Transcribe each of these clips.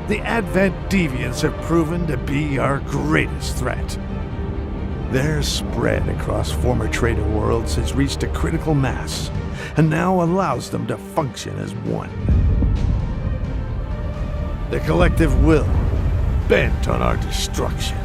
The Advent deviants have proven to be our greatest threat. Their spread across former trader worlds has reached a critical mass, and now allows them to function as one. The collective will, bent on our destruction.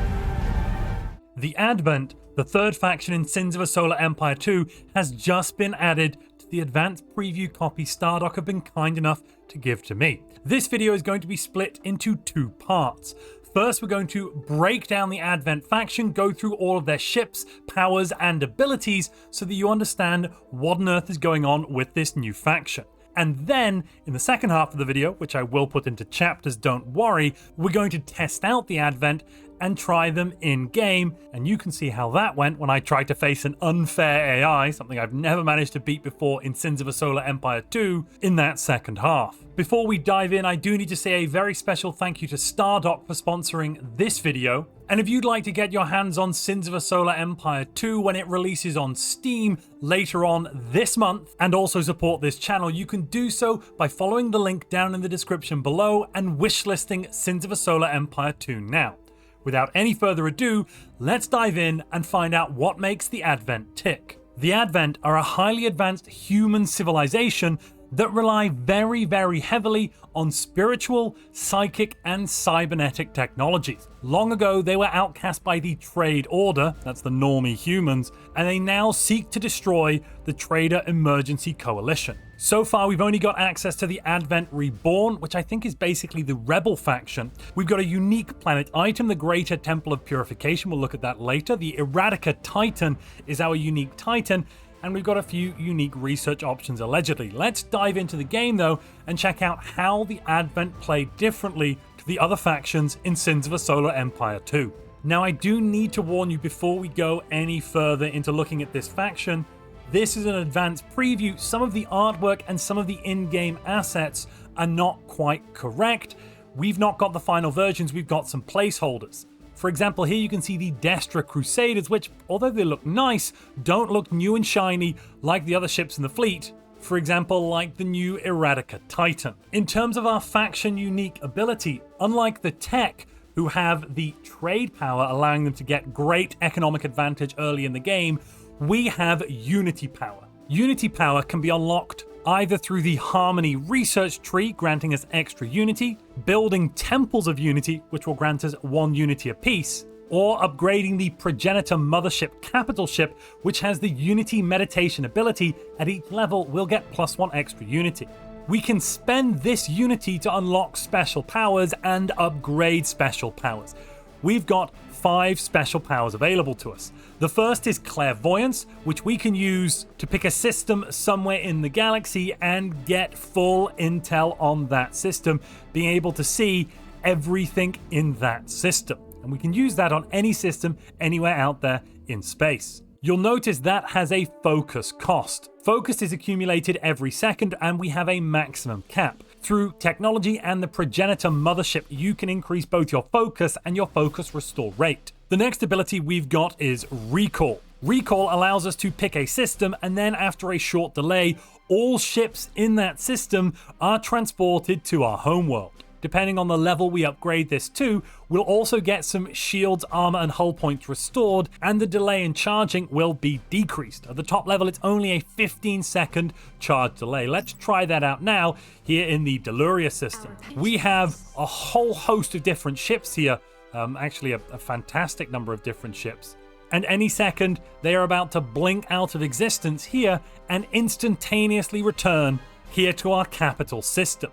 The Advent, the third faction in Sins of a Solar Empire 2, has just been added to the advanced preview copy Stardock have been kind enough to give to me. This video is going to be split into two parts. First, we're going to break down the Advent faction, go through all of their ships, powers, and abilities so that you understand what on earth is going on with this new faction. And then, in the second half of the video, which I will put into chapters, don't worry, we're going to test out the Advent and try them in-game, and you can see how that went when I tried to face an unfair AI, something I've never managed to beat before in Sins of a Solar Empire 2, in that second half. Before we dive in, I do need to say a very special thank you to Stardock for sponsoring this video, and if you'd like to get your hands on Sins of a Solar Empire 2 when it releases on Steam later on this month, and also support this channel, you can do so by following the link down in the description below and wishlisting Sins of a Solar Empire 2 now. Without any further ado, let's dive in and find out what makes the Advent tick. The Advent are a highly advanced human civilization that rely very, very heavily on spiritual, psychic, and cybernetic technologies. Long ago, they were outcast by the Trade Order, that's the normie humans, and they now seek to destroy the Trader Emergency Coalition. So far, we've only got access to the Advent Reborn, which I think is basically the Rebel faction. We've got a unique planet item, the Greater Temple of Purification. We'll look at that later. The Eradica Titan is our unique Titan, and we've got a few unique research options allegedly. Let's dive into the game though and check out how the Advent play differently to the other factions in Sins of a Solar Empire 2. Now, I do need to warn you before we go any further into looking at this faction, this is an advanced preview. Some of the artwork and some of the in-game assets are not quite correct. We've not got the final versions, we've got some placeholders. For example, here you can see the Destra Crusaders, which, although they look nice, don't look new and shiny like the other ships in the fleet. For example, like the new Eradica Titan. In terms of our faction unique ability, unlike the Tech, who have the trade power allowing them to get great economic advantage early in the game, we have Unity power. Unity power can be unlocked either through the Harmony research tree, granting us extra Unity, building Temples of Unity, which will grant us 1 Unity apiece, or upgrading the Progenitor Mothership capital ship, which has the Unity meditation ability. At each level, we'll get +1 extra Unity. We can spend this Unity to unlock special powers and upgrade special powers. We've got 5 special powers available to us. The first is Clairvoyance, which we can use to pick a system somewhere in the galaxy and get full intel on that system, being able to see everything in that system. And we can use that on any system anywhere out there in space. You'll notice that has a focus cost. Focus is accumulated every second, and we have a maximum cap. Through technology and the Progenitor Mothership, you can increase both your focus and your focus restore rate. The next ability we've got is Recall. Recall allows us to pick a system, and then after a short delay, all ships in that system are transported to our homeworld. Depending on the level we upgrade this to, we'll also get some shields, armor, and hull points restored, and the delay in charging will be decreased. At the top level, it's only a 15-second charge delay. Let's try that out now here in the Deluria system. We have a whole host of different ships here, actually a fantastic number of different ships. And any second, they are about to blink out of existence here and instantaneously return here to our capital system.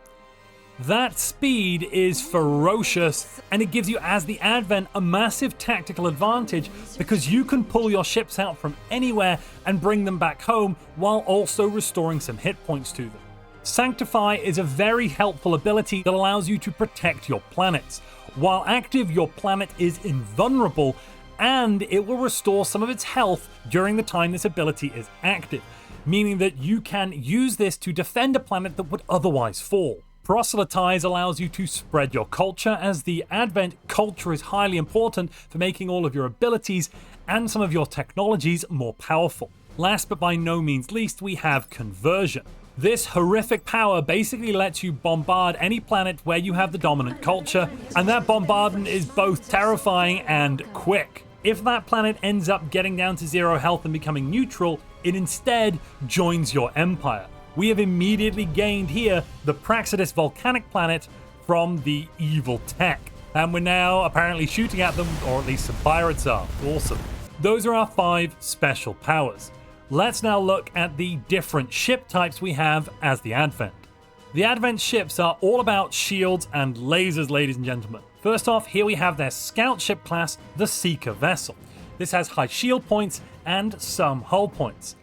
That speed is ferocious, and it gives you, as the Advent, a massive tactical advantage because you can pull your ships out from anywhere and bring them back home while also restoring some hit points to them. Sanctify is a very helpful ability that allows you to protect your planets. While active, your planet is invulnerable, and it will restore some of its health during the time this ability is active, meaning that you can use this to defend a planet that would otherwise fall. Proselytize allows you to spread your culture, as the Advent culture is highly important for making all of your abilities and some of your technologies more powerful. Last but by no means least, we have Conversion. This horrific power basically lets you bombard any planet where you have the dominant culture, and that bombardment is both terrifying and quick. If that planet ends up getting down to 0 health and becoming neutral, it instead joins your empire. We have immediately gained here the Praxidus volcanic planet from the evil tech, and we're now apparently shooting at them, or at least some pirates are. Awesome. Those are our 5 special powers. Let's now look at the different ship types we have as the Advent. The Advent ships are all about shields and lasers, ladies and gentlemen. First off, here we have their scout ship class, the Seeker vessel. This has high shield points and some hull points.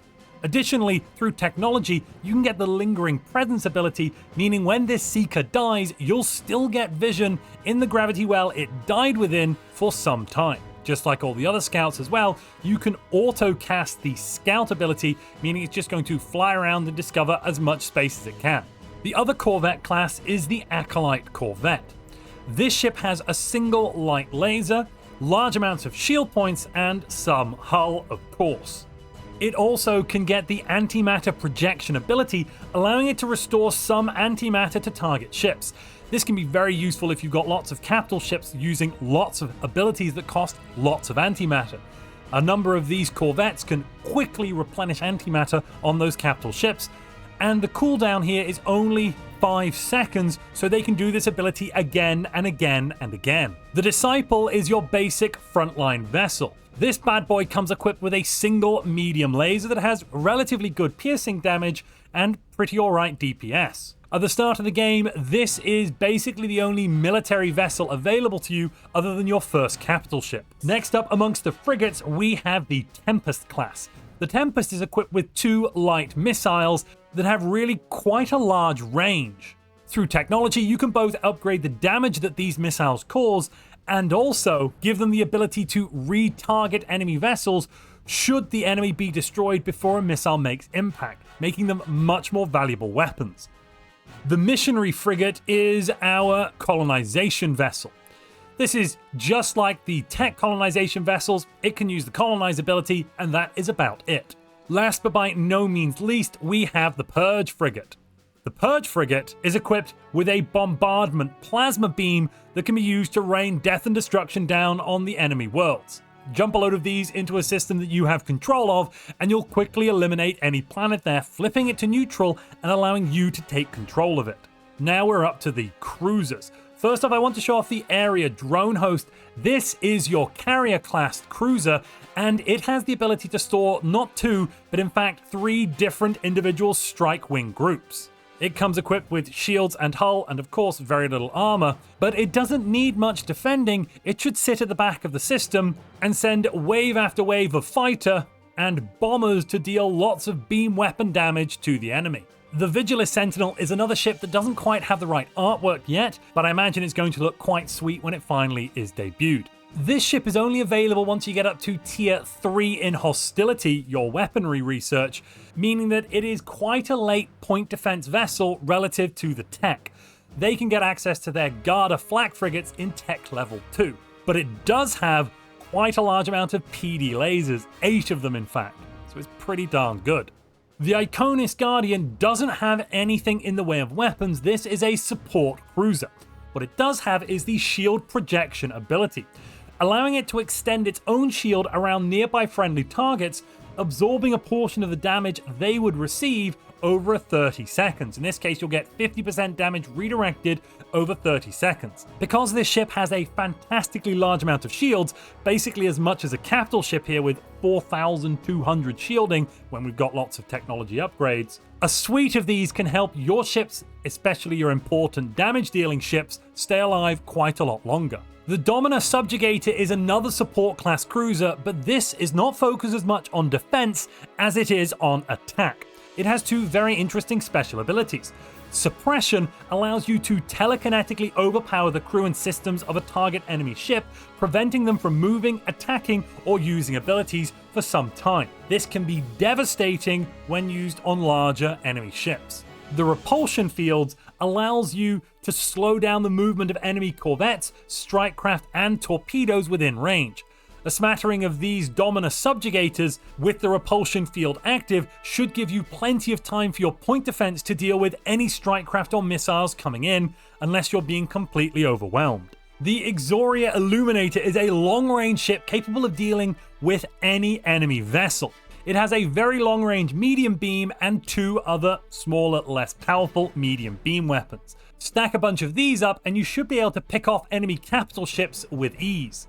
Additionally, through technology, you can get the Lingering Presence ability, meaning when this Seeker dies, you'll still get vision in the gravity well it died within for some time. Just like all the other scouts as well, you can auto-cast the Scout ability, meaning it's just going to fly around and discover as much space as it can. The other Corvette class is the Acolyte Corvette. This ship has a single light laser, large amounts of shield points, and some hull, of course. It also can get the antimatter projection ability, allowing it to restore some antimatter to target ships. This can be very useful if you've got lots of capital ships using lots of abilities that cost lots of antimatter. A number of these corvettes can quickly replenish antimatter on those capital ships, and the cooldown here is only 5 seconds, so they can do this ability again and again and again. The Disciple is your basic frontline vessel. This bad boy comes equipped with a single medium laser that has relatively good piercing damage and pretty alright DPS. At the start of the game, this is basically the only military vessel available to you other than your first capital ship. Next up amongst the frigates, we have the Tempest class. The Tempest is equipped with 2 light missiles that have really quite a large range. Through technology, you can both upgrade the damage that these missiles cause and also give them the ability to retarget enemy vessels should the enemy be destroyed before a missile makes impact, making them much more valuable weapons. The Missionary Frigate is our colonization vessel. This is just like the tech colonization vessels. It can use the colonize ability, and that is about it. Last but by no means least, we have the Purge Frigate. The Purge Frigate is equipped with a bombardment plasma beam that can be used to rain death and destruction down on the enemy worlds. Jump a load of these into a system that you have control of, and you'll quickly eliminate any planet there, flipping it to neutral and allowing you to take control of it. Now we're up to the cruisers. First off, I want to show off the Area Drone Host. This is your carrier-class cruiser, and it has the ability to store not 2, but in fact 3 different individual strike wing groups. It comes equipped with shields and hull, and of course very little armor, but it doesn't need much defending. It should sit at the back of the system and send wave after wave of fighter and bombers to deal lots of beam weapon damage to the enemy. The Vigilus Sentinel is another ship that doesn't quite have the right artwork yet, but I imagine it's going to look quite sweet when it finally is debuted. This ship is only available once you get up to tier 3 in hostility, your weaponry research, meaning that it is quite a late point defense vessel relative to the tech. They can get access to their Garda flak frigates in tech level 2, but it does have quite a large amount of PD lasers, 8 of them in fact, so it's pretty darn good. The Iconis Guardian doesn't have anything in the way of weapons. This is a support cruiser. What it does have is the shield projection ability, allowing it to extend its own shield around nearby friendly targets, absorbing a portion of the damage they would receive over 30 seconds. In this case, you'll get 50% damage redirected over 30 seconds. Because this ship has a fantastically large amount of shields, basically as much as a capital ship here with 4,200 shielding when we've got lots of technology upgrades, a suite of these can help your ships, especially your important damage dealing ships, stay alive quite a lot longer. The Domina Subjugator is another support class cruiser, but this is not focused as much on defense as it is on attack. It has 2 very interesting special abilities. Suppression allows you to telekinetically overpower the crew and systems of a target enemy ship, preventing them from moving, attacking, or using abilities for some time. This can be devastating when used on larger enemy ships. The Repulsion Fields allows you to slow down the movement of enemy corvettes, strike craft, and torpedoes within range. A smattering of these Dominus subjugators with the repulsion field active should give you plenty of time for your point defense to deal with any strike craft or missiles coming in, unless you're being completely overwhelmed. The Exoria Illuminator is a long-range ship capable of dealing with any enemy vessel. It has a very long-range medium beam and 2 other smaller, less powerful medium beam weapons. Stack a bunch of these up and you should be able to pick off enemy capital ships with ease.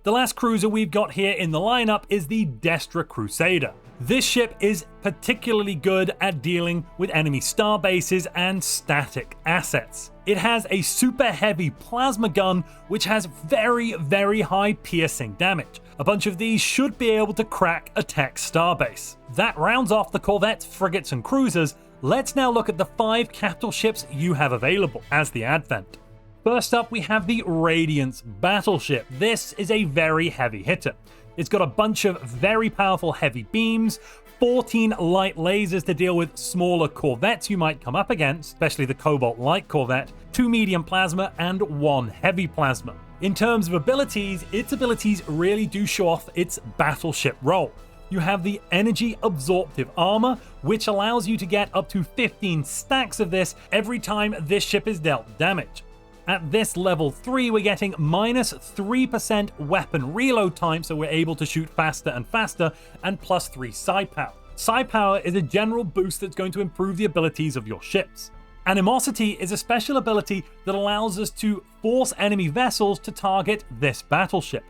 The last cruiser we've got here in the lineup is the Destra Crusader. This ship is particularly good at dealing with enemy star bases and static assets. It has a super heavy plasma gun which has very, very high piercing damage. A bunch of these should be able to crack a tech starbase. That rounds off the Corvettes, frigates and cruisers. Let's now look at the 5 capital ships you have available as the Advent. First up, we have the Radiance battleship. This is a very heavy hitter. It's got a bunch of very powerful heavy beams, 14 light lasers to deal with smaller corvettes you might come up against, especially the Cobalt Light Corvette, 2 medium plasma, and 1 heavy plasma. In terms of abilities, its abilities really do show off its battleship role. You have the Energy Absorptive Armor, which allows you to get up to 15 stacks of this every time this ship is dealt damage. At this level 3, we're getting minus 3% weapon reload time, so we're able to shoot faster and faster, and plus 3 psi power. Psi power is a general boost that's going to improve the abilities of your ships. Animosity is a special ability that allows us to force enemy vessels to target this battleship.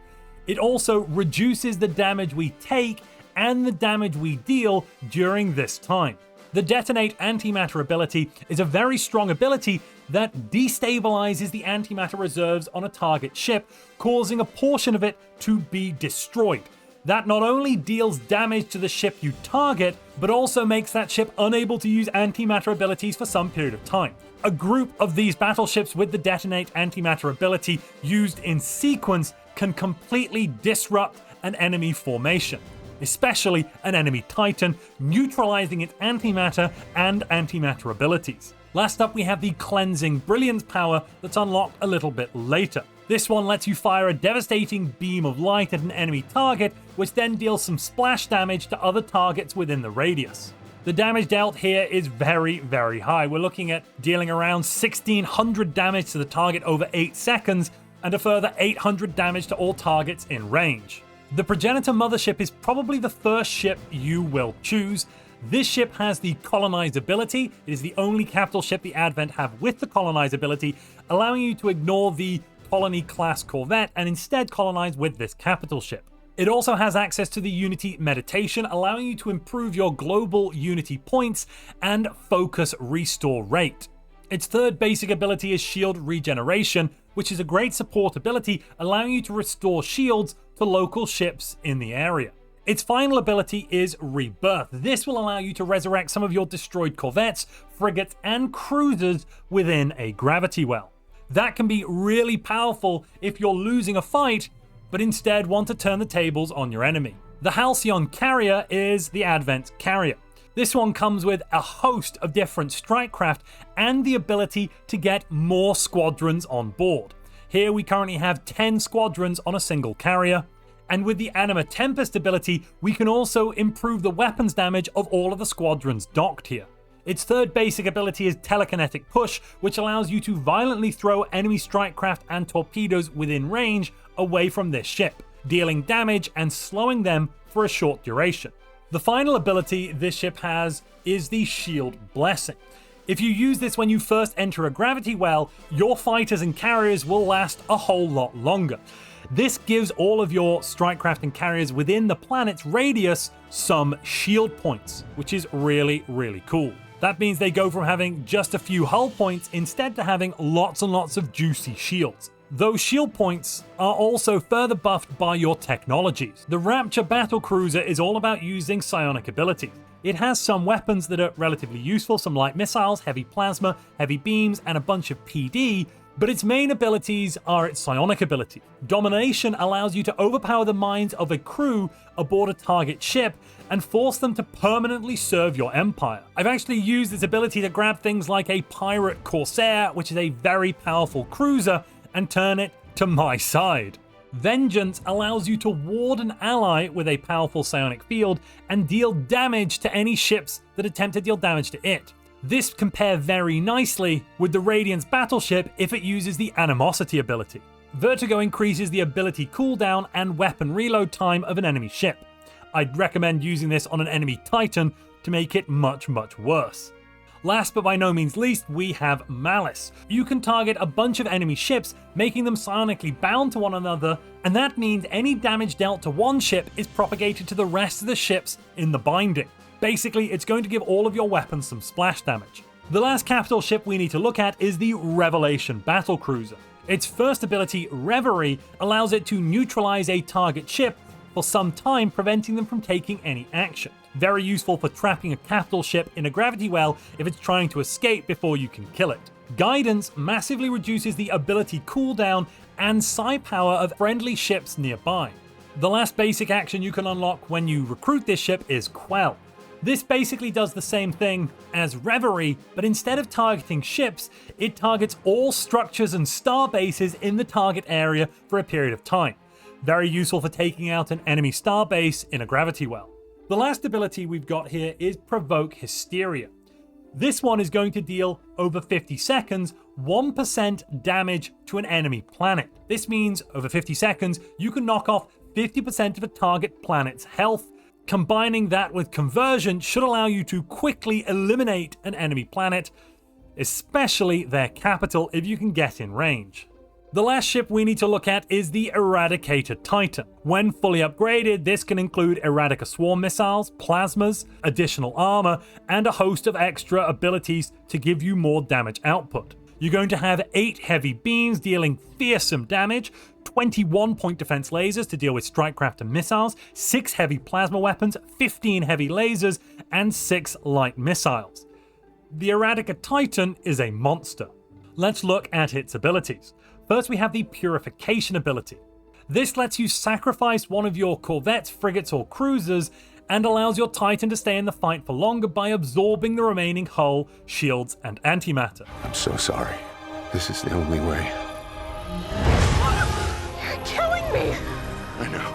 It also reduces the damage we take and the damage we deal during this time. The Detonate Antimatter ability is a very strong ability that destabilizes the antimatter reserves on a target ship, causing a portion of it to be destroyed. That not only deals damage to the ship you target, but also makes that ship unable to use antimatter abilities for some period of time. A group of these battleships with the Detonate Antimatter ability used in sequence can completely disrupt an enemy formation, especially an enemy Titan, neutralizing its antimatter and antimatter abilities. Last up, we have the Cleansing Brilliance power that's unlocked a little bit later. This one lets you fire a devastating beam of light at an enemy target, which then deals some splash damage to other targets within the radius. The damage dealt here is very, very high. We're looking at dealing around 1600 damage to the target over 8 seconds, and a further 800 damage to all targets in range. The Progenitor Mothership is probably the first ship you will choose. This ship has the Colonize ability. It is the only capital ship the Advent have with the Colonize ability, allowing you to ignore the Colony class Corvette and instead colonize with this capital ship. It also has access to the Unity Meditation, allowing you to improve your global Unity points and focus restore rate. Its third basic ability is Shield Regeneration, which is a great support ability, allowing you to restore shields to local ships in the area. Its final ability is Rebirth. This will allow you to resurrect some of your destroyed corvettes, frigates, and cruisers within a gravity well. That can be really powerful if you're losing a fight, but instead want to turn the tables on your enemy. The Halcyon Carrier is the Advent Carrier. This one comes with a host of different strike craft and the ability to get more squadrons on board. Here we currently have 10 squadrons on a single carrier. And with the Anima Tempest ability, we can also improve the weapons damage of all of the squadrons docked here. Its third basic ability is Telekinetic Push, which allows you to violently throw enemy strike craft and torpedoes within range away from this ship, dealing damage and slowing them for a short duration. The final ability this ship has is the Shield Blessing. If you use this when you first enter a gravity well, your fighters and carriers will last a whole lot longer. This gives all of your strike craft and carriers within the planet's radius some shield points, which is really, really cool. That means they go from having just a few hull points instead to having lots and lots of juicy shields. Those shield points are also further buffed by your technologies. The Rapture Battlecruiser is all about using psionic abilities. It has some weapons that are relatively useful, some light missiles, heavy plasma, heavy beams, and a bunch of PD, but its main abilities are its psionic ability. Domination allows you to overpower the minds of a crew aboard a target ship and force them to permanently serve your empire. I've actually used this ability to grab things like a Pirate Corsair, which is a very powerful cruiser, and turn it to my side. Vengeance allows you to ward an ally with a powerful psionic field and deal damage to any ships that attempt to deal damage to it. This compares very nicely with the Radiant's battleship if it uses the Animosity ability. Vertigo increases the ability cooldown and weapon reload time of an enemy ship. I'd recommend using this on an enemy Titan to make it much worse. Last but by no means least, we have Malice. You can target a bunch of enemy ships, making them psionically bound to one another, and that means any damage dealt to one ship is propagated to the rest of the ships in the binding. Basically, it's going to give all of your weapons some splash damage. The last capital ship we need to look at is the Revelation Battlecruiser. Its first ability, Reverie, allows it to neutralize a target ship for some time, preventing them from taking any action. Very useful for trapping a capital ship in a gravity well if it's trying to escape before you can kill it. Guidance massively reduces the ability cooldown and psi power of friendly ships nearby. The last basic action you can unlock when you recruit this ship is Quell. This basically does the same thing as Reverie, but instead of targeting ships, it targets all structures and star bases in the target area for a period of time. Very useful for taking out an enemy star base in a gravity well. The last ability we've got here is Provoke Hysteria. This one is going to deal over 50 seconds, 1% damage to an enemy planet. This means over 50 seconds, you can knock off 50% of a target planet's health. Combining that with Conversion should allow you to quickly eliminate an enemy planet, especially their capital if you can get in range. The last ship we need to look at is the Eradica Titan. When fully upgraded, this can include Eradica Swarm missiles, plasmas, additional armor, and a host of extra abilities to give you more damage output. You're going to have 8 heavy beams dealing fearsome damage, 21 point defense lasers to deal with strikecraft and missiles, 6 heavy plasma weapons, 15 heavy lasers, and 6 light missiles. The Eradica Titan is a monster. Let's look at its abilities. First, we have the Purification ability. This lets you sacrifice one of your Corvettes, Frigates, or Cruisers, and allows your Titan to stay in the fight for longer by absorbing the remaining hull, shields, and antimatter. I'm so sorry. This is the only way. You're killing me! I know.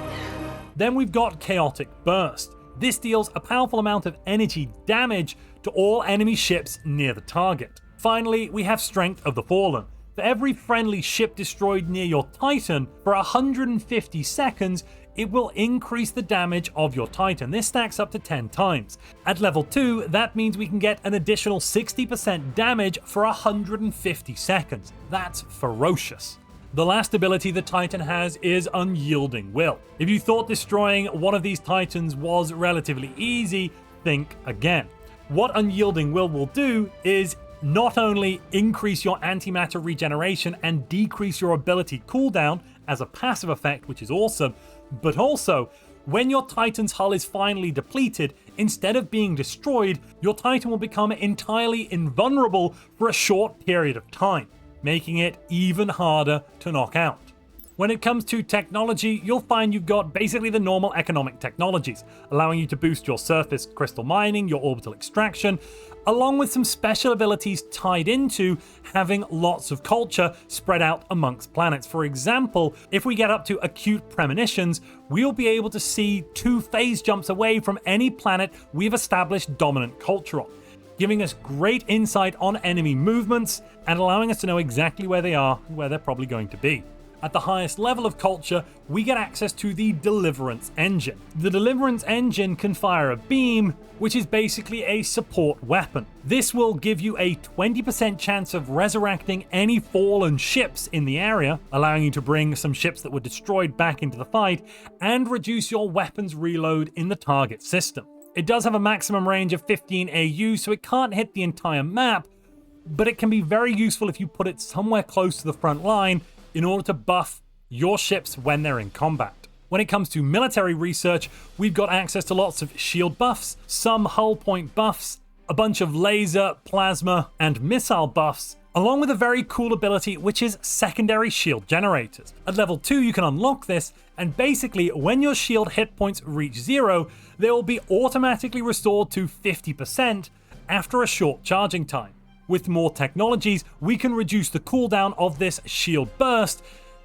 Then we've got Chaotic Burst. This deals a powerful amount of energy damage to all enemy ships near the target. Finally, we have Strength of the Fallen. For every friendly ship destroyed near your Titan, for 150 seconds, it will increase the damage of your Titan. This stacks up to 10 times. At level 2, that means we can get an additional 60% damage for 150 seconds. That's ferocious. The last ability the Titan has is Unyielding Will. If you thought destroying one of these Titans was relatively easy, think again. What Unyielding Will do is not only increase your antimatter regeneration and decrease your ability cooldown as a passive effect, which is awesome, but also, when your Titan's hull is finally depleted, instead of being destroyed, your Titan will become entirely invulnerable for a short period of time, making it even harder to knock out. When it comes to technology, you'll find you've got basically the normal economic technologies, allowing you to boost your surface crystal mining, your orbital extraction, along with some special abilities tied into having lots of culture spread out amongst planets. For example, if we get up to acute premonitions, we'll be able to see 2 phase jumps away from any planet we've established dominant culture on, giving us great insight on enemy movements and allowing us to know exactly where they are and where they're probably going to be. At the highest level of culture, we get access to the Deliverance Engine. The Deliverance Engine can fire a beam, which is basically a support weapon. This will give you a 20% chance of resurrecting any fallen ships in the area, allowing you to bring some ships that were destroyed back into the fight, and reduce your weapons reload in the target system. It does have a maximum range of 15 AU, so it can't hit the entire map, but it can be very useful if you put it somewhere close to the front line in order to buff your ships when they're in combat. When it comes to military research, we've got access to lots of shield buffs, some hull point buffs, a bunch of laser, plasma, and missile buffs, along with a very cool ability which is secondary shield generators. At level 2 you can unlock this, and basically when your shield hit points reach 0, they will be automatically restored to 50% after a short charging time. With more technologies, we can reduce the cooldown of this shield burst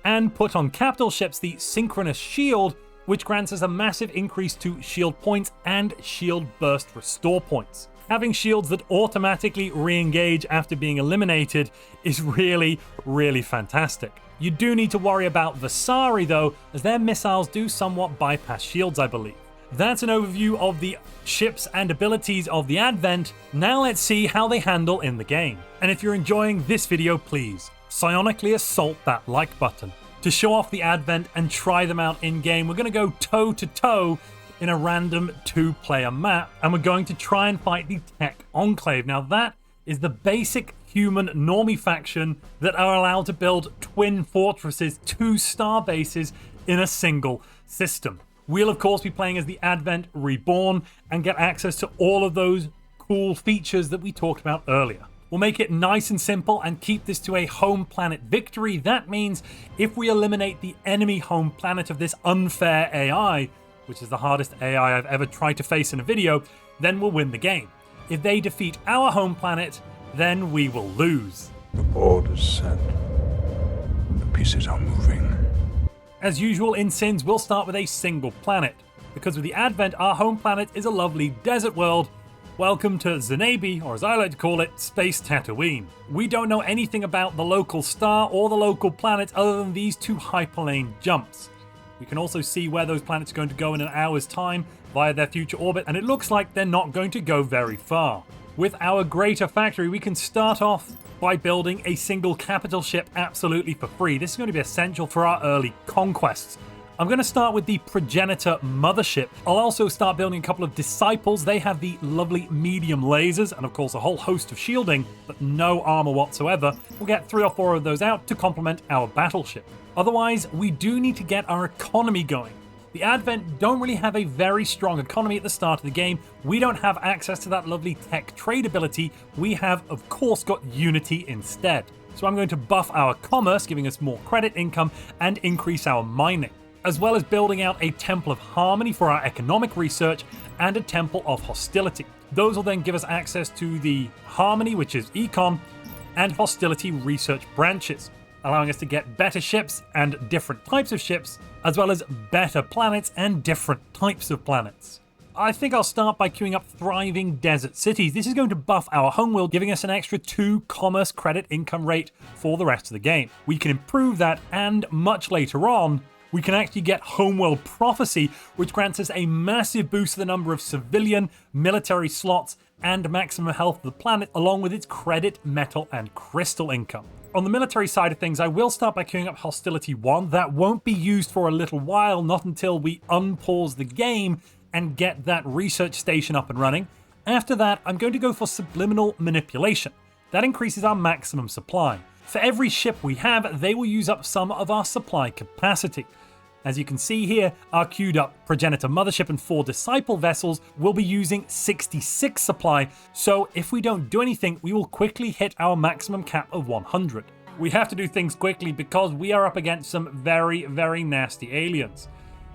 and put on capital ships the synchronous shield, which grants us a massive increase to shield points and shield burst restore points. Having shields that automatically re-engage after being eliminated is really, really fantastic. You do need to worry about Vasari though, as their missiles do somewhat bypass shields, I believe. That's an overview of the ships and abilities of the Advent. Now let's see how they handle in the game. And if you're enjoying this video, please psionically assault that like button. To show off the Advent and try them out in game, we're going to go toe to toe in a random 2-player map, and we're going to try and fight the Tech Enclave. Now that is the basic human normie faction that are allowed to build twin fortresses, 2-star bases in a single system. We'll of course be playing as the Advent Reborn and get access to all of those cool features that we talked about earlier. We'll make it nice and simple and keep this to a home planet victory. That means if we eliminate the enemy home planet of this unfair AI, which is the hardest AI I've ever tried to face in a video, then we'll win the game. If they defeat our home planet, then we will lose. The board is set. The pieces are moving. As usual in Sins, we'll start with a single planet. Because with the Advent, our home planet is a lovely desert world. Welcome to Zanabi, or as I like to call it, Space Tatooine. We don't know anything about the local star or the local planet other than these 2 hyperlane jumps. We can also see where those planets are going to go in an hour's time via their future orbit, and it looks like they're not going to go very far. With our greater factory, we can start off by building a single capital ship absolutely for free. This is going to be essential for our early conquests. I'm going to start with the Progenitor Mothership. I'll also start building a couple of Disciples. They have the lovely medium lasers and of course a whole host of shielding, but no armor whatsoever. We'll get 3 or 4 of those out to complement our battleship. Otherwise, we do need to get our economy going. The Advent don't really have a very strong economy at the start of the game. We don't have access to that lovely tech trade ability. We have, of course, got Unity instead. So I'm going to buff our commerce, giving us more credit income, and increase our mining, as well as building out a Temple of Harmony for our economic research and a Temple of Hostility. Those will then give us access to the Harmony, which is Econ, and Hostility research branches, allowing us to get better ships and different types of ships, as well as better planets and different types of planets. I think I'll start by queuing up thriving desert cities. This is going to buff our homeworld, giving us an extra 2 commerce credit income rate for the rest of the game. We can improve that, and much later on, we can actually get Homeworld Prophecy, which grants us a massive boost to the number of civilian, military slots, and maximum health of the planet, along with its credit, metal, and crystal income. On the military side of things, I will start by queuing up Hostility 1. That won't be used for a little while, not until we unpause the game and get that research station up and running. After that, I'm going to go for Subliminal Manipulation. That increases our maximum supply. For every ship we have, they will use up some of our supply capacity. As you can see here, our queued up Progenitor Mothership and 4 Disciple vessels will be using 66 supply, so if we don't do anything, we will quickly hit our maximum cap of 100. We have to do things quickly because we are up against some very, very nasty aliens.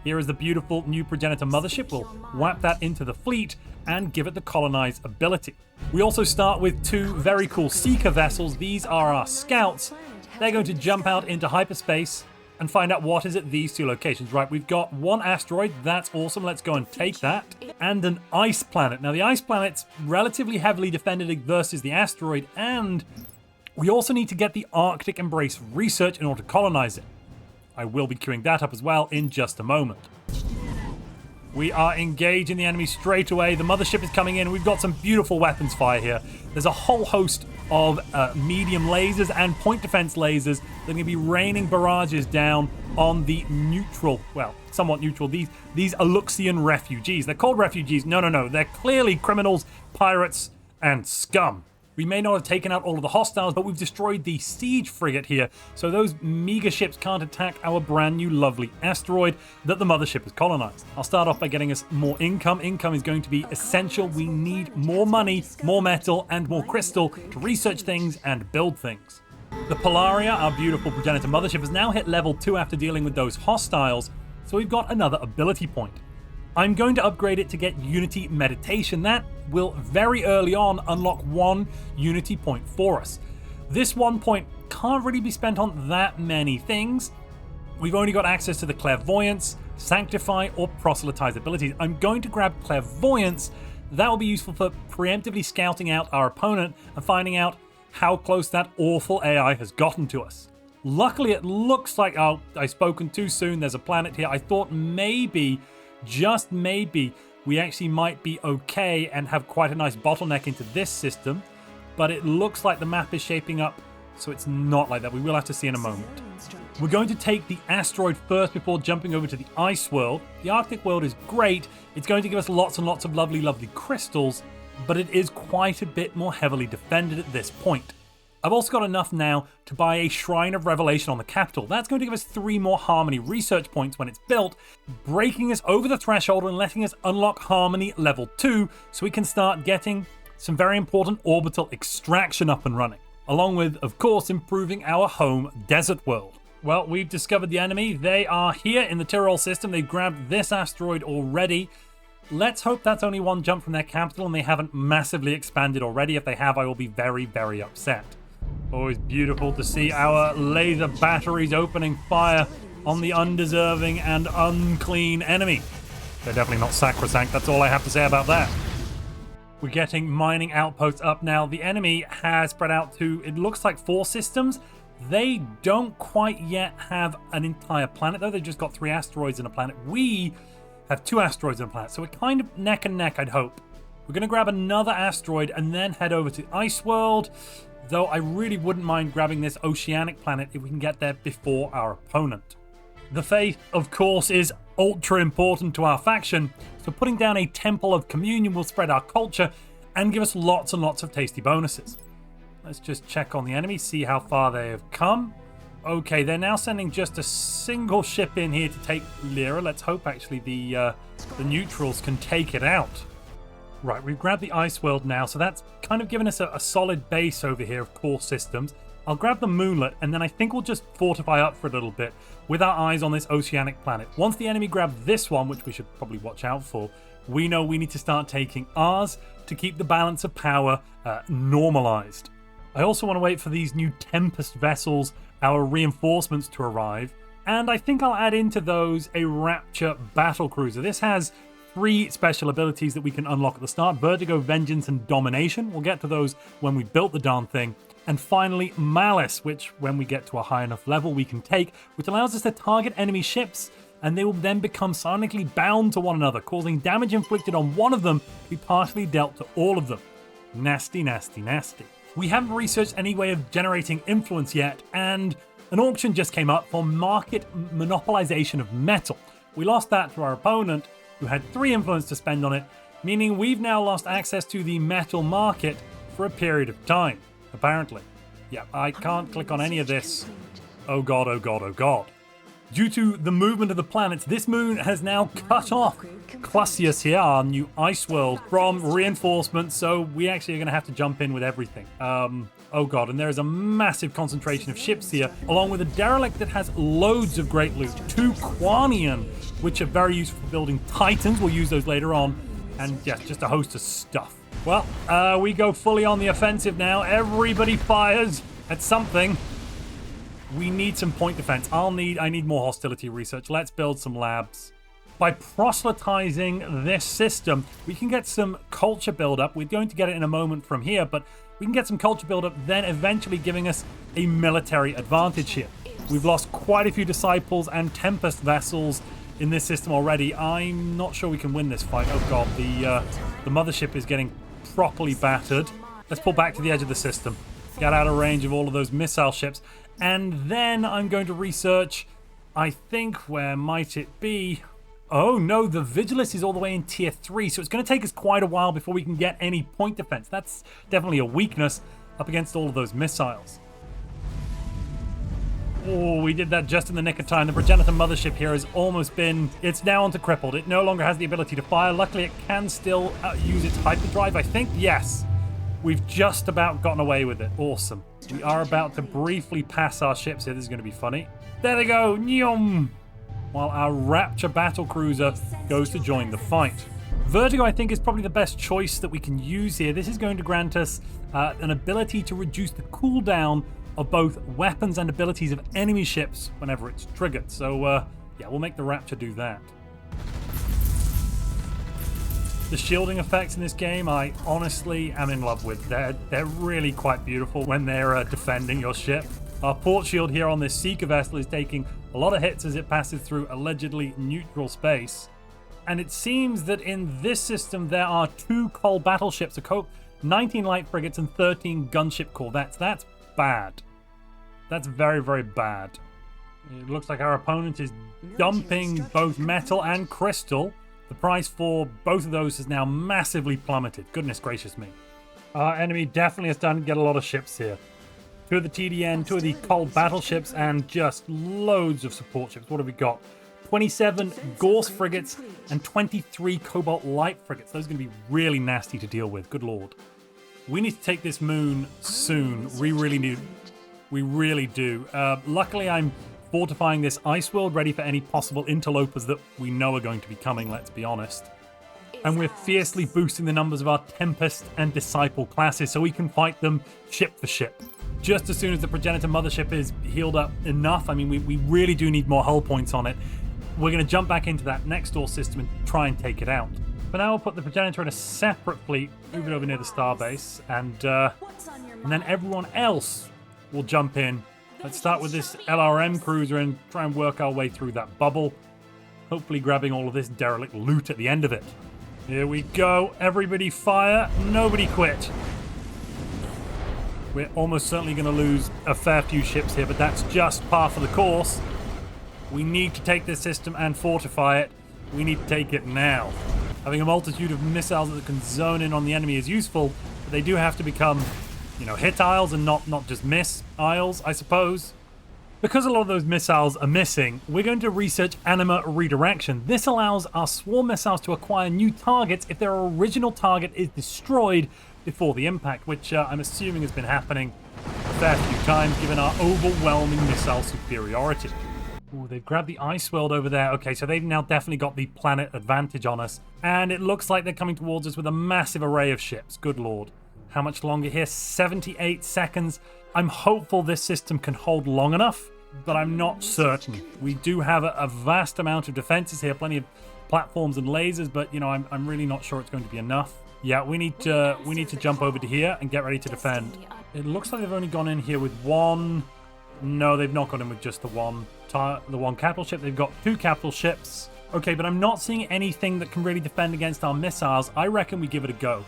Here is the beautiful new Progenitor Mothership. We'll whap that into the fleet and give it the Colonize ability. We also start with 2 very cool Seeker vessels. These are our scouts. They're going to jump out into hyperspace and find out what is at these 2 locations. Right, we've got 1 asteroid. That's awesome. Let's go and take that. And an ice planet. Now, the ice planet's relatively heavily defended versus the asteroid, and we also need to get the Arctic Embrace research in order to colonize it. I will be queuing that up as well in just a moment. We are engaging the enemy straight away. The mothership is coming in. We've got some beautiful weapons fire here. There's a whole host of medium lasers and point defense lasers that are going to be raining barrages down on the neutral, well, somewhat neutral, these Aluxian refugees. They're called refugees. No. They're clearly criminals, pirates, and scum. We may not have taken out all of the hostiles, but we've destroyed the siege frigate here, so those meager ships can't attack our brand new lovely asteroid that the mothership has colonized. I'll start off by getting us more income. Income is going to be essential. We need more money, more metal, and more crystal to research things and build things. The Polaria, our beautiful Progenitor Mothership, has now hit level 2 after dealing with those hostiles, so we've got another ability point. I'm going to upgrade it to get Unity Meditation. That will very early on unlock 1 Unity point for us. This 1 point can't really be spent on that many things, we've only got access to the Clairvoyance, Sanctify, or Proselytize abilities. I'm going to grab Clairvoyance. That will be useful for preemptively scouting out our opponent and finding out how close that awful AI has gotten to us. Luckily, it looks like, oh, I've spoken too soon. There's a planet here. I thought maybe, just maybe, we actually might be okay and have quite a nice bottleneck into this system. But it looks like the map is shaping up, so it's not like that. We will have to see in a moment. We're going to take the asteroid first before jumping over to the ice world. The Arctic world is great. It's going to give us lots and lots of lovely, lovely crystals, but it is quite a bit more heavily defended at this point. I've also got enough now to buy a Shrine of Revelation on the capital. That's going to give us 3 more Harmony research points when it's built, breaking us over the threshold and letting us unlock Harmony level 2 so we can start getting some very important orbital extraction up and running, along with, of course, improving our home desert world. Well, we've discovered the enemy. They are here in the Tyrol system. They've grabbed this asteroid already. Let's hope that's only one jump from their capital and they haven't massively expanded already. If they have, I will be very, very upset. Always beautiful to see our laser batteries opening fire on the undeserving and unclean enemy. They're definitely not sacrosanct. That's all I have to say about that. We're getting mining outposts up now. The enemy has spread out to, it looks like 4 systems. They don't quite yet have an entire planet, though. They've just got 3 asteroids and a planet. We have 2 asteroids and a planet, so we're kind of neck and neck, I'd hope. We're going to grab another asteroid and then head over to Ice World, though I really wouldn't mind grabbing this oceanic planet if we can get there before our opponent. The faith, of course, is ultra important to our faction, so putting down a Temple of Communion will spread our culture and give us lots and lots of tasty bonuses. Let's just check on the enemy, see how far they have come. Okay, they're now sending just a single ship in here to take Lyra. Let's hope actually the neutrals can take it out. Right, we've grabbed the ice world now, so that's kind of given us a solid base over here of core systems. I'll grab the moonlet, and then I think we'll just fortify up for a little bit with our eyes on this oceanic planet. Once the enemy grabs this one, which we should probably watch out for, we know we need to start taking ours to keep the balance of power normalized. I also want to wait for these new Tempest vessels, our reinforcements, to arrive, and I think I'll add into those a Rapture battlecruiser. This has 3 special abilities that we can unlock at the start: Vertigo, Vengeance, and Domination. We'll get to those when we built the darn thing. And finally, Malice, which when we get to a high enough level we can take, which allows us to target enemy ships, and they will then become sonically bound to one another, causing damage inflicted on one of them to be partially dealt to all of them. Nasty, nasty, nasty. We haven't researched any way of generating influence yet, and an auction just came up for market monopolization of metal. We lost that to our opponent, who had 3 influence to spend on it, meaning we've now lost access to the metal market for a period of time, apparently. Yeah, I can't click on any of this. Oh god, oh god, oh god. Due to the movement of the planets, this moon has now cut off Clusius here, our new ice world, from reinforcements, so we actually are going to have to jump in with everything. Oh god, and there is a massive concentration of ships here, along with a derelict that has loads of great loot. 2 Quanian, which are very useful for building Titans. We'll use those later on. And yes, just a host of stuff. Well, we go fully on the offensive now. Everybody fires at something. We need some point defense. I need more hostility research. Let's build some labs. By proselytizing this system, we can get some culture buildup. We're going to get it in a moment from here, but we can get some culture buildup, then eventually giving us a military advantage here. We've lost quite a few disciples and Tempest vessels in this system already. I'm not sure we can win this fight. Oh god, the mothership is getting properly battered. Let's pull back to the edge of the system. Get out of range of all of those missile ships. And then I'm going to research, I think, where might it be? Oh no, the Vigilus is all the way in tier 3, so it's going to take us quite a while before we can get any point defense. That's definitely a weakness up against all of those missiles. Oh, we did that just in the nick of time. The Progenitor mothership here has almost been... It's now onto crippled. It no longer has the ability to fire. Luckily, it can still use its hyperdrive, I think. Yes. We've just about gotten away with it. Awesome. We are about to briefly pass our ships here. This is going to be funny. There they go. Nyom! While our Rapture battlecruiser goes to join the fight. Vertigo, I think, is probably the best choice that we can use here. This is going to grant us an ability to reduce the cooldown of both weapons and abilities of enemy ships whenever it's triggered. So, yeah, we'll make the Rapture do that. The shielding effects in this game, I honestly am in love with. They're really quite beautiful when they're defending your ship. Our port shield here on this Seeker vessel is taking a lot of hits as it passes through allegedly neutral space. And it seems that in this system there are 2 coal battleships, 19 light frigates and 13 gunship corvettes. That's bad. That's very, very bad. It looks like our opponent is dumping both metal and crystal. The price for both of those has now massively plummeted. Goodness gracious me. Our enemy definitely is starting to get a lot of ships here. 2 of the TDN, 2 of the cold battleships, and just loads of support ships. What have we got? 27 Gorse frigates and 23 Cobalt light frigates. Those are going to be really nasty to deal with. Good lord. We need to take this moon soon. We really do. We really do. Luckily, I'm fortifying this ice world, ready for any possible interlopers that we know are going to be coming, let's be honest. And we're fiercely boosting the numbers of our Tempest and Disciple classes so we can fight them ship for ship. Just as soon as the Progenitor Mothership is healed up enough, I mean, we really do need more hull points on it. We're going to jump back into that next door system and try and take it out. For now, we'll put the Progenitor in a separate fleet, move it over near the starbase, and then everyone else will jump in. Let's start with this LRM cruiser and try and work our way through that bubble. Hopefully grabbing all of this derelict loot at the end of it. Here we go. Everybody fire. Nobody quit. We're almost certainly going to lose a fair few ships here, but that's just par for the course. We need to take this system and fortify it. We need to take it now. Having a multitude of missiles that can zone in on the enemy is useful, but they do have to become, you know, hit isles and not just miss isles, I suppose. Because a lot of those missiles are missing, we're going to research anima redirection. This allows our swarm missiles to acquire new targets if their original target is destroyed before the impact, which I'm assuming has been happening a fair few times given our overwhelming missile superiority. Ooh, they've grabbed the ice world over there. Okay, so they've now definitely got the planet advantage on us. And it looks like they're coming towards us with a massive array of ships. Good lord. How much longer here? 78 seconds. I'm hopeful this system can hold long enough, but I'm not certain. We do have a vast amount of defenses here, plenty of platforms and lasers, but you know, I'm really not sure it's going to be enough. Yeah, we need to jump over to here and get ready to defend. It looks like they've only gone in here with one. No, they've not gone in with just the one capital ship. They've got 2 capital ships. Okay, but I'm not seeing anything that can really defend against our missiles. I reckon we give it a go.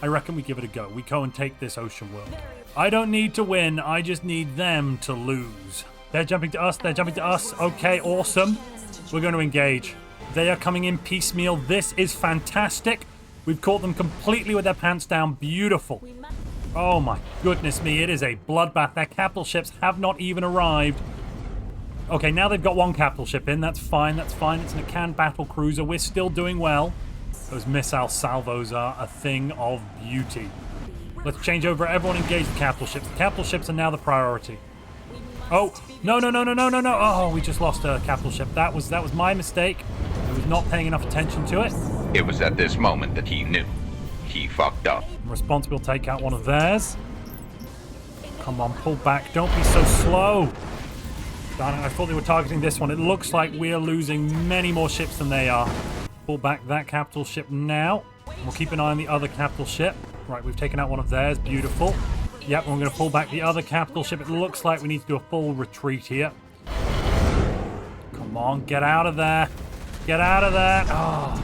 We go and take this ocean world. I don't need to win. I just need them to lose. They're jumping to us. Okay, awesome. We're going to engage. They are coming in piecemeal. This is fantastic. We've caught them completely with their pants down. Beautiful. Oh my goodness me. It is a bloodbath. Their capital ships have not even arrived. Okay, now they've got 1 capital ship in. That's fine. It's an Acan battle cruiser. We're still doing well. Those missile salvos are a thing of beauty. Let's change over. Everyone engage the capital ships. The capital ships are now the priority. Oh, no. Oh, we just lost a capital ship. That was my mistake. I was not paying enough attention to it. It was at this moment that he knew. He fucked up. I'm responsible to take out one of theirs. Come on, pull back. Don't be so slow. Darn it, I thought they were targeting this one. It looks like we're losing many more ships than they are. Pull back that capital ship now. We'll keep an eye on the other capital ship. Right, we've taken out one of theirs. Beautiful. Yep, we're going to pull back the other capital ship. It looks like we need to do a full retreat here. Come on, get out of there. Get out of there. Oh.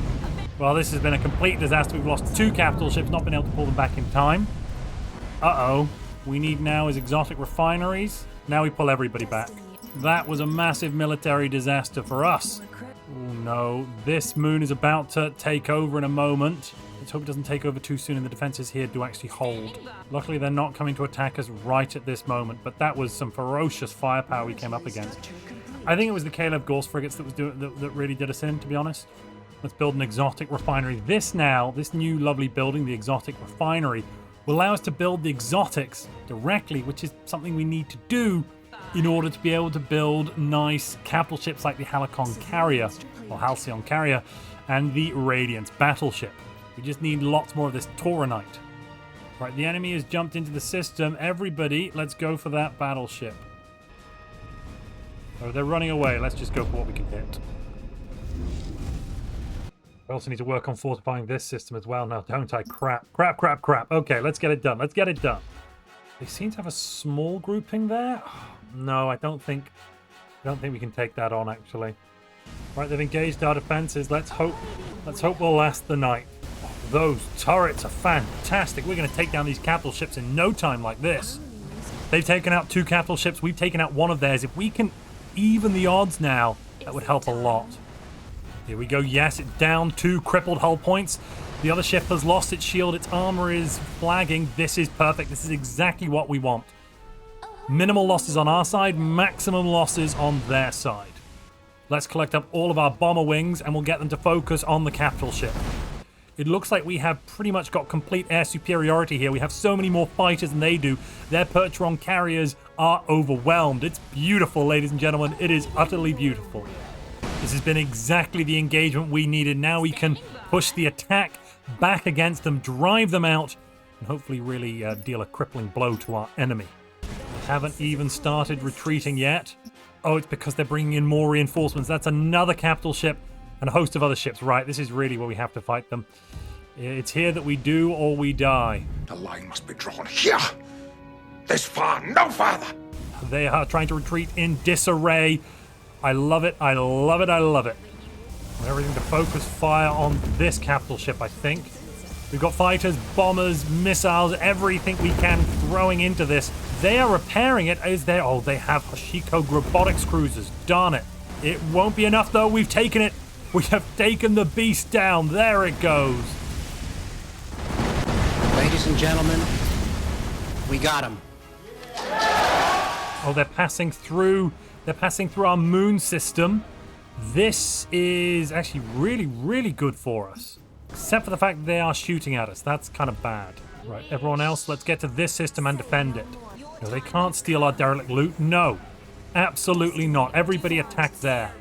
Well, this has been a complete disaster. We've lost 2 capital ships, not been able to pull them back in time. Uh-oh. We need now is exotic refineries. Now we pull everybody back. That was a massive military disaster for us. Oh no, this moon is about to take over in a moment. Let's hope it doesn't take over too soon and the defenses here do actually hold. Luckily, they're not coming to attack us right at this moment, but that was some ferocious firepower we came up against. I think it was the Caleb Gorse frigates that really did us in, to be honest. Let's build an exotic refinery. This new lovely building, the exotic refinery, will allow us to build the exotics directly, which is something we need to do in order to be able to build nice capital ships like the Halcyon Carrier, and the Radiance battleship. We just need lots more of this Tauronite. Right, the enemy has jumped into the system. Everybody, let's go for that battleship. Oh, they're running away. Let's just go for what we can hit. I also need to work on fortifying this system as well now, don't I? Crap. Okay, let's get it done. Let's get it done. They seem to have a small grouping there. No, I don't think we can take that on, actually. Right, they've engaged our defenses. Let's hope we'll last the night. Those turrets are fantastic. We're going to take down these capital ships in no time like this. They've taken out 2 capital ships. We've taken out 1 of theirs. If we can even the odds now, that would help a lot. Here we go. Yes, it's down 2 crippled hull points. The other ship has lost its shield. Its armor is flagging. This is perfect. This is exactly what we want. Minimal losses on our side, maximum losses on their side. Let's collect up all of our bomber wings and we'll get them to focus on the capital ship. It looks like we have pretty much got complete air superiority here. We have so many more fighters than they do. Their Percheron carriers are overwhelmed. It's beautiful, ladies and gentlemen. It is utterly beautiful. This has been exactly the engagement we needed. Now we can push the attack back against them, drive them out, and hopefully really deal a crippling blow to our enemy. They haven't even started retreating yet. Oh, it's because they're bringing in more reinforcements. That's another capital ship and a host of other ships. Right, this is really where we have to fight them. It's here that we do or we die. The line must be drawn here. This far, no farther. They are trying to retreat in disarray. I love it. I love it. I love it. Everything to focus fire on this capital ship, I think. We've got fighters, bombers, missiles, everything we can throwing into this. They are repairing it as they... Oh, they have Hashiko robotics cruisers. Darn it. It won't be enough, though. We've taken it. We have taken the beast down. There it goes. Ladies and gentlemen, we got him. Oh, they're passing through. They're passing through our moon system. This is actually really, really good for us. Except for the fact that they are shooting at us. That's kind of bad. Right, everyone else, let's get to this system and defend it. No, they can't steal our derelict loot. No, absolutely not. Everybody attack there.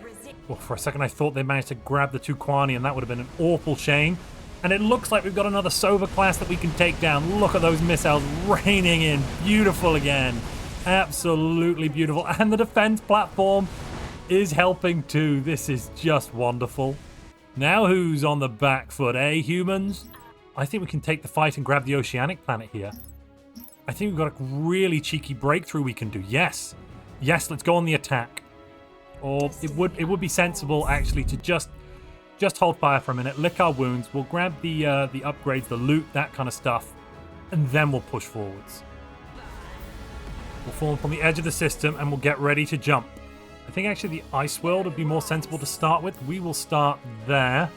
Well, for a second I thought they managed to grab the 2 Kwani, and that would have been an awful shame. And it looks like we've got another Sova class that we can take down. Look at those missiles raining in. Beautiful again. Absolutely beautiful. And the defense platform is helping too. This is just wonderful. Now who's on the back foot, eh, humans? I think we can take the fight and grab the oceanic planet here. I think we've got a really cheeky breakthrough we can do. Yes. Yes, let's go on the attack. Or it would be sensible actually to just hold fire for a minute, lick our wounds. We'll grab the upgrades, the loot, that kind of stuff, and then we'll push forwards. We'll fall from the edge of the system and we'll get ready to jump. I think actually the ice world would be more sensible to start with. We will start there.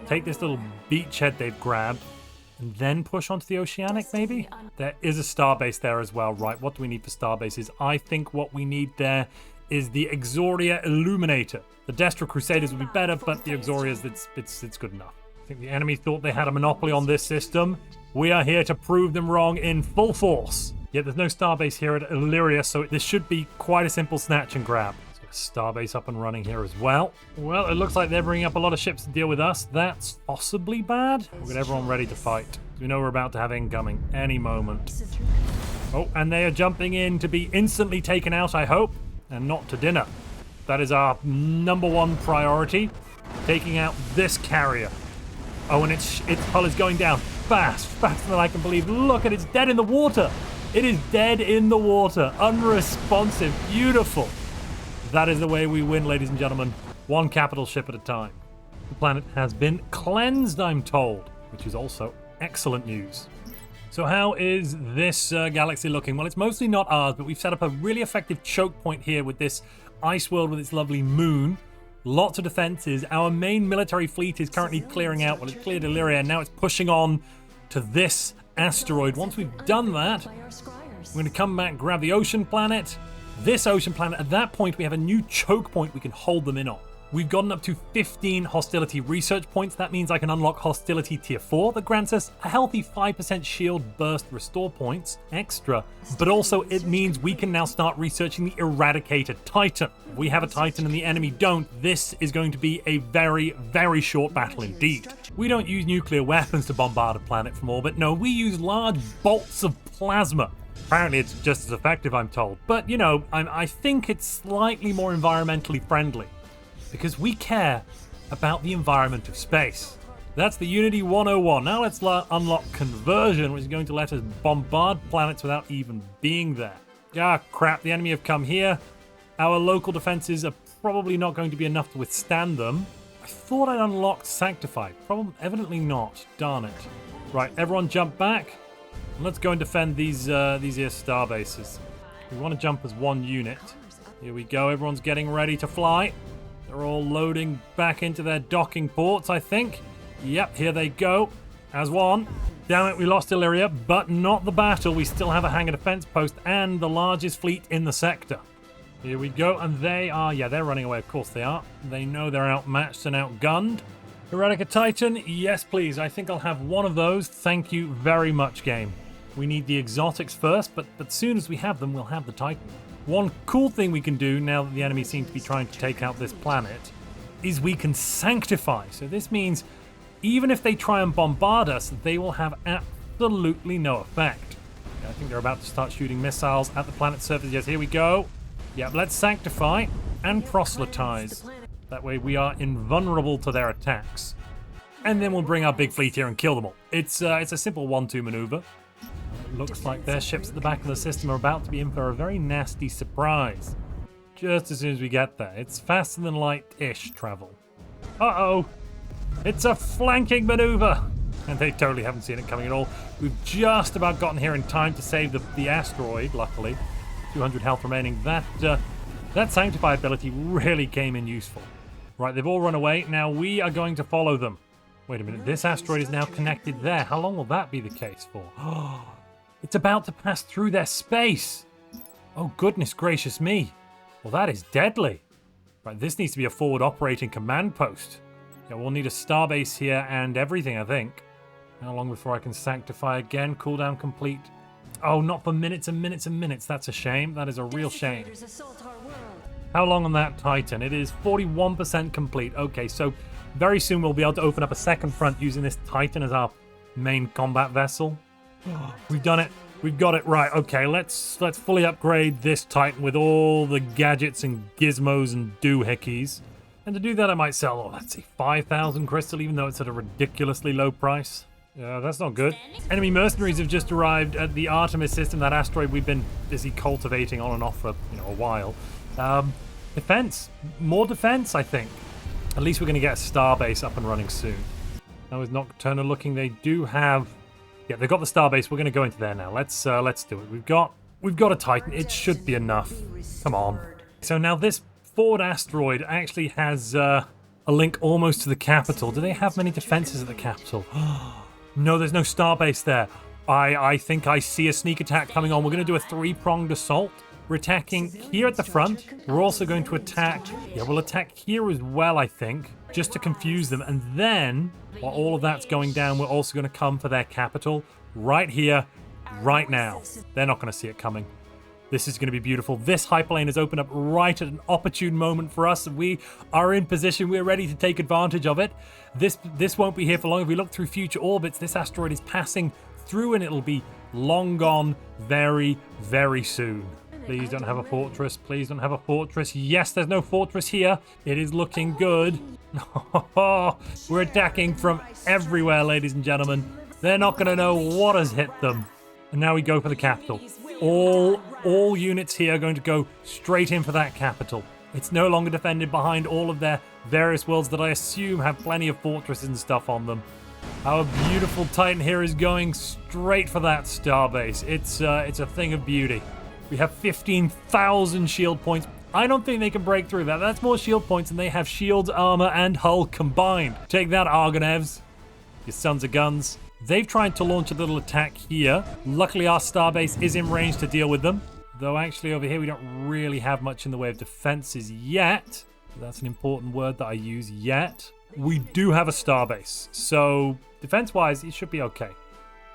Take this little beachhead they've grabbed and then push onto the oceanic, maybe? There is a starbase there as well, right? What do we need for starbases? I think what we need there is the Exoria Illuminator. The Destra Crusaders would be better, but the Exorias, it's good enough. I think the enemy thought they had a monopoly on this system. We are here to prove them wrong in full force. Yet there's no starbase here at Illyria, so this should be quite a simple snatch and grab. Starbase up and running here as well. Well, it looks like they're bringing up a lot of ships to deal with us. That's possibly bad. We'll get everyone ready to fight. We know we're about to have incoming any moment. Oh, and they are jumping in to be instantly taken out, I hope, and not to dinner. That is our #1 priority. Taking out this carrier. Oh, and its hull is going down faster than I can believe. Look, it's dead in the water. It is dead in the water. Unresponsive. Beautiful. That is the way we win, ladies and gentlemen. 1 capital ship at a time. The planet has been cleansed, I'm told, which is also excellent news. So how is this galaxy looking? Well, it's mostly not ours, but we've set up a really effective choke point here with this ice world with its lovely moon. Lots of defenses. Our main military fleet is currently clearing out. Well, it's cleared Illyria, and now it's pushing on to this asteroid. Once we've done that, we're going to come back, grab the ocean planet. This ocean planet, at that point, we have a new choke point we can hold them in on. We've gotten up to 15 hostility research points. That means I can unlock hostility tier 4 that grants us a healthy 5% shield burst restore points extra. But also it means we can now start researching the Eradica Titan. If we have a Titan and the enemy don't, this is going to be a very, very short battle indeed. We don't use nuclear weapons to bombard a planet from orbit. No, we use large bolts of plasma. Apparently it's just as effective, I'm told. But, you know, I think it's slightly more environmentally friendly, because we care about the environment of space. That's the Unity 101. Now let's unlock Conversion, which is going to let us bombard planets without even being there. Ah, crap, the enemy have come here. Our local defenses are probably not going to be enough to withstand them. I thought I'd unlocked Sanctified. Evidently not. Darn it. Right, everyone jump back. And let's go and defend these here star bases. We want to jump as one unit. Here we go, everyone's getting ready to fly. They're all loading back into their docking ports, I think. Yep, here they go. As one. Damn it, we lost Illyria, but not the battle. We still have a hangar defense post and the largest fleet in the sector. Here we go, and they are, yeah, they're running away. Of course they are. They know they're outmatched and outgunned. Eradica Titan, yes please. I think I'll have one of those. Thank you very much, game. We need the exotics first, but soon as we have them, we'll have the Titan. One cool thing we can do now that the enemy seem to be trying to take out this planet is we can sanctify. So this means even if they try and bombard us, they will have absolutely no effect. I think they're about to start shooting missiles at the planet's surface. Yes, here we go. Yeah, let's sanctify and proselytize. That way we are invulnerable to their attacks. And then we'll bring our big fleet here and kill them all. It's a simple 1-2 maneuver. Looks like their ships at the back of the system are about to be in for a very nasty surprise. Just as soon as we get there. It's faster than light-ish travel. Uh-oh! It's a flanking maneuver! And they totally haven't seen it coming at all. We've just about gotten here in time to save the asteroid, luckily. 200 health remaining. That Sanctify ability really came in useful. Right, they've all run away. Now we are going to follow them. Wait a minute, this asteroid is now connected there. How long will that be the case for? Oh, it's about to pass through their space. Oh, goodness gracious me. Well, that is deadly. Right, this needs to be a forward operating command post. Yeah, we'll need a starbase here and everything, I think. How long before I can sanctify again? Cooldown complete. Oh, not for minutes and minutes and minutes. That's a shame. That is a real shame. How long on that Titan? It is 41% complete. Okay, so very soon we'll be able to open up a second front using this Titan as our main combat vessel. We've done it. We've got it right. Okay, let's fully upgrade this Titan with all the gadgets and gizmos and doohickeys. And to do that, I might sell, let's see, 5,000 crystal, even though it's at a ridiculously low price. Yeah, that's not good. Enemy mercenaries have just arrived at the Artemis system, that asteroid we've been busy cultivating on and off for, a while. Defense. More defense, I think. At least we're going to get a starbase up and running soon. How is Nocturna looking? They do have... Yeah, they've got the starbase. We're going to go into there now. Let's do it. We've got a Titan. It should be enough. Come on. So now this forward asteroid actually has a link almost to the capital. Do they have many defenses at the capital? No, there's no starbase there. I think I see a sneak attack coming on. We're going to do a 3-pronged assault. We're attacking here at the front. We're also going to attack... Yeah, we'll attack here as well, I think, just to confuse them. And then, while all of that's going down, we're also going to come for their capital right here, right now. They're not going to see it coming. This is going to be beautiful. This hyperlane has opened up right at an opportune moment for us. We are in position. We're ready to take advantage of it. This won't be here for long. If we look through future orbits, this asteroid is passing through and it'll be long gone very, very soon. Please don't have a fortress. Please don't have a fortress. Yes, there's no fortress here. It is looking good. We're attacking from everywhere, ladies and gentlemen. They're not going to know what has hit them. And now we go for the capital. All units here are going to go straight in for that capital. It's no longer defended behind all of their various worlds that I assume have plenty of fortresses and stuff on them. Our beautiful Titan here is going straight for that starbase. It's a thing of beauty. We have 15,000 shield points. I don't think they can break through that. That's more shield points than they have shields, armor, and hull combined. Take that, Argonevs. Your sons of guns. They've tried to launch a little attack here. Luckily, our starbase is in range to deal with them. Though actually over here, we don't really have much in the way of defenses yet. That's an important word that I use yet. We do have a starbase, so defense-wise, it should be okay.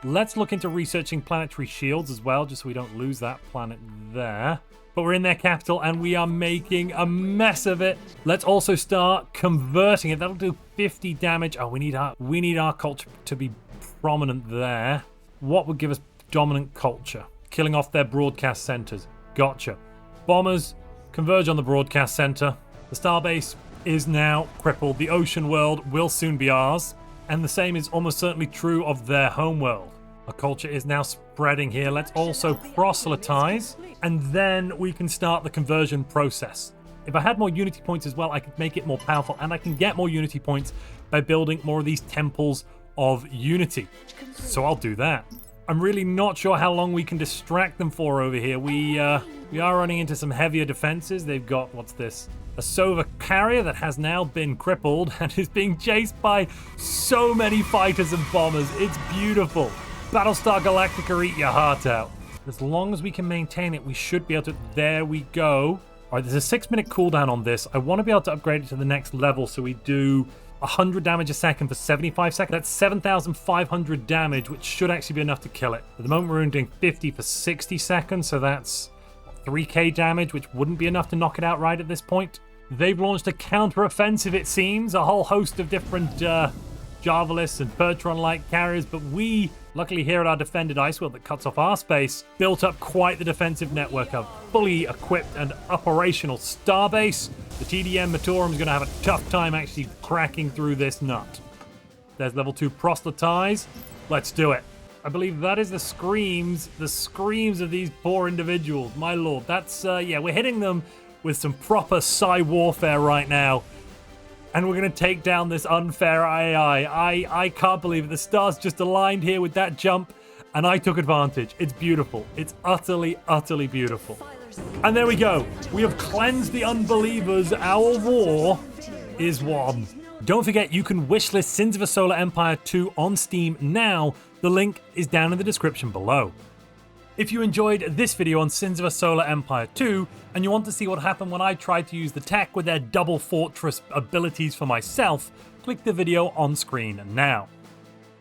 Let's look into researching planetary shields as well, just so we don't lose that planet there. But we're in their capital, and we are making a mess of it. Let's also start converting it. That'll do 50 damage. Oh, we need our culture to be prominent there. What would give us dominant culture? Killing off their broadcast centers. Gotcha. Bombers, converge on the broadcast center. The starbase is now crippled. The ocean world will soon be ours. And the same is almost certainly true of their home world. Our culture is now spreading here. Let's also proselytize, and then we can start the conversion process. If I had more unity points as well, I could make it more powerful, and I can get more unity points by building more of these temples of unity. So I'll do that. I'm really not sure how long we can distract them for over here. We are running into some heavier defenses. They've got, what's this? A Sova carrier that has now been crippled and is being chased by so many fighters and bombers. It's beautiful. Battlestar Galactica, eat your heart out. As long as we can maintain it, we should be able to... There we go. All right, there's a 6-minute cooldown on this. I want to be able to upgrade it to the next level, so we do 100 damage a second for 75 seconds. That's 7,500 damage, which should actually be enough to kill it. At the moment, we're doing 50 for 60 seconds, so that's 3k damage, which wouldn't be enough to knock it out right at this point. They've launched a counter-offensive, it seems. A whole host of different Javalis and Pertron-like carriers, but we... Luckily here at our defended ice world that cuts off our space, built up quite the defensive network of fully equipped and operational starbase. The TDM Matorum is going to have a tough time actually cracking through this nut. There's level 2 proselytize. Let's do it. I believe that is the screams of these poor individuals. My lord, that's, yeah, we're hitting them with some proper psi warfare right now. And we're going to take down this unfair AI. I can't believe it. The stars just aligned here with that jump, and I took advantage. It's beautiful. It's utterly, utterly beautiful. And there we go. We have cleansed the unbelievers. Our war is won. Don't forget, you can wishlist Sins of a Solar Empire 2 on Steam now. The link is down in the description below. If you enjoyed this video on Sins of a Solar Empire 2, and you want to see what happened when I tried to use the tech with their double fortress abilities for myself, click the video on screen now.